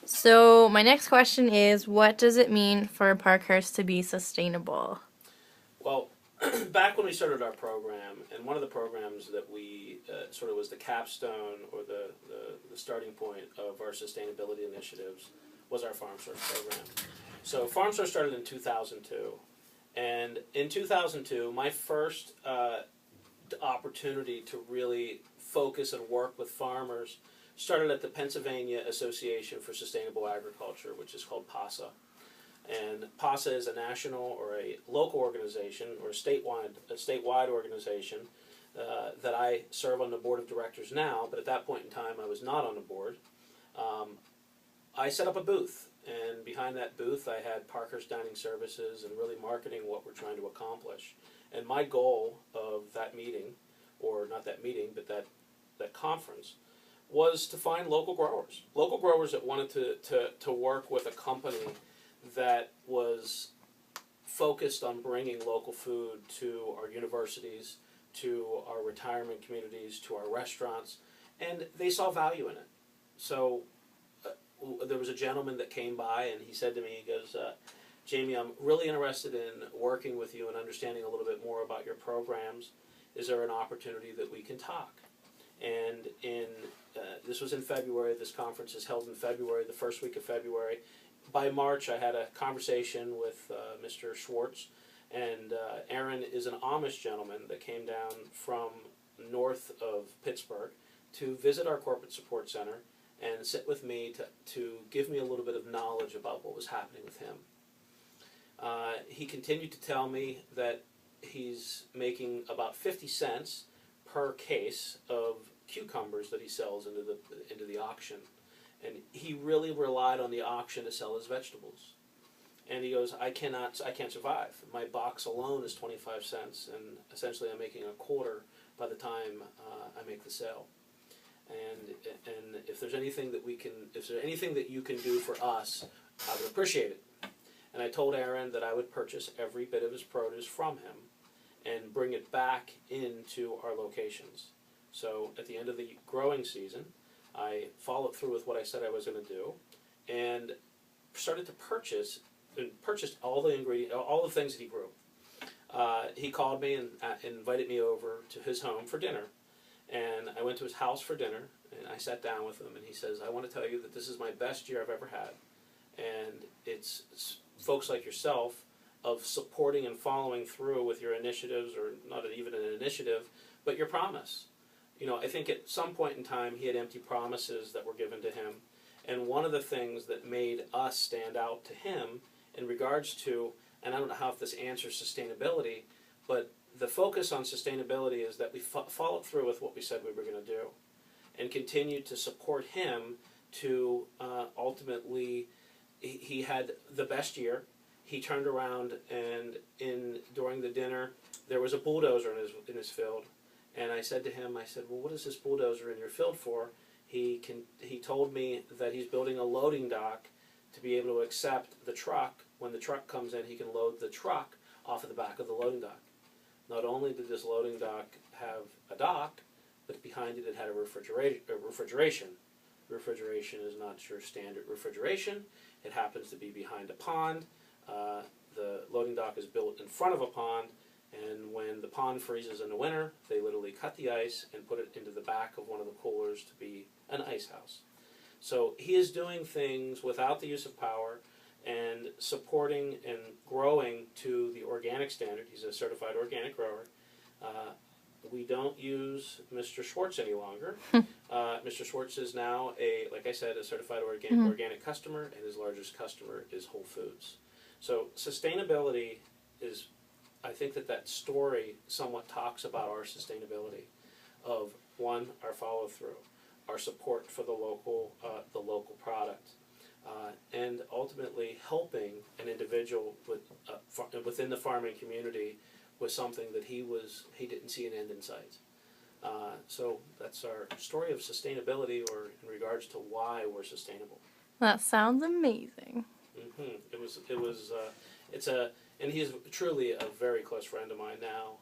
So my next question is, what does it mean for Parkhurst to be sustainable? Well, back when we started our program, and one of the programs that we sort of was the capstone or the starting point of our sustainability initiatives was our Farm Source program. So Farm Source started in 2002. And in 2002, my first opportunity to really focus and work with farmers started at the Pennsylvania Association for Sustainable Agriculture, which is called PASA. And PASA is a national or a local organization or a statewide organization that I serve on the board of directors now, but at that point in time I was not on the board. I set up a booth, and behind that booth I had Parkhurst Dining Services and really marketing what we're trying to accomplish. And my goal of that meeting, or not that meeting, but that conference, was to find local growers that wanted to work with a company that was focused on bringing local food to our universities, to our retirement communities, to our restaurants, and they saw value in it. So there was a gentleman that came by and he said to me, he goes, Jamie, I'm really interested in working with you and understanding a little bit more about your programs. Is there an opportunity that we can talk? And this was in February. This conference is held in February, the first week of February. By March, I had a conversation with Mr. Schwartz, and Aaron is an Amish gentleman that came down from north of Pittsburgh to visit our corporate support center and sit with me to give me a little bit of knowledge about what was happening with him. He continued to tell me that he's making about 50 cents per case of cucumbers that he sells into the auction. And he really relied on the auction to sell his vegetables. And he goes, I can't survive. My box alone is 25 cents, and essentially I'm making a quarter by the time I make the sale. And if there's anything that you can do for us, I would appreciate it. And I told Aaron that I would purchase every bit of his produce from him and bring it back into our locations. So at the end of the growing season, I followed through with what I said I was going to do, and started to purchased all the ingredients, all the things that he grew. He called me and invited me over to his home for dinner, and I went to his house for dinner, and I sat down with him, and he says, I want to tell you that this is my best year I've ever had, and it's folks like yourself of supporting and following through with your initiatives, or not even an initiative, but your promise. You know, I think at some point in time he had empty promises that were given to him. And one of the things that made us stand out to him in regards to, and I don't know how if this answers sustainability, but the focus on sustainability is that we followed through with what we said we were going to do and continued to support him to ultimately, he had the best year. He turned around and during the dinner, there was a bulldozer in his field. And I said to him, I said, well, what is this bulldozer in your field for? He told me that he's building a loading dock to be able to accept the truck. When the truck comes in, he can load the truck off of the back of the loading dock. Not only did this loading dock have a dock, but behind it had a refrigeration. Refrigeration is not your standard refrigeration. It happens to be behind a pond. The loading dock is built in front of a pond. And when the pond freezes in the winter, they literally cut the ice and put it into the back of one of the coolers to be an ice house. So he is doing things without the use of power and supporting and growing to the organic standard. He's a certified organic grower. We don't use Mr. Schwartz any longer. Mr. Schwartz is now, like I said, a certified organic customer, and his largest customer is Whole Foods. So sustainability is, I think that story somewhat talks about our sustainability of, one, our follow-through, our support for the local product, and ultimately helping an individual within the farming community with something that he didn't see an end in sight. So that's our story of sustainability, or in regards to why we're sustainable. That sounds amazing. And he's truly a very close friend of mine now.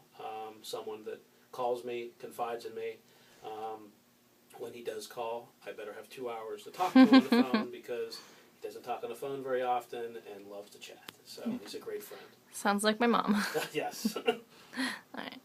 Someone that calls me, confides in me. When he does call, I better have 2 hours to talk to him on the phone, because talk on the phone very often and loves to chat. So he's a great friend. Sounds like my mom. Yes. All right.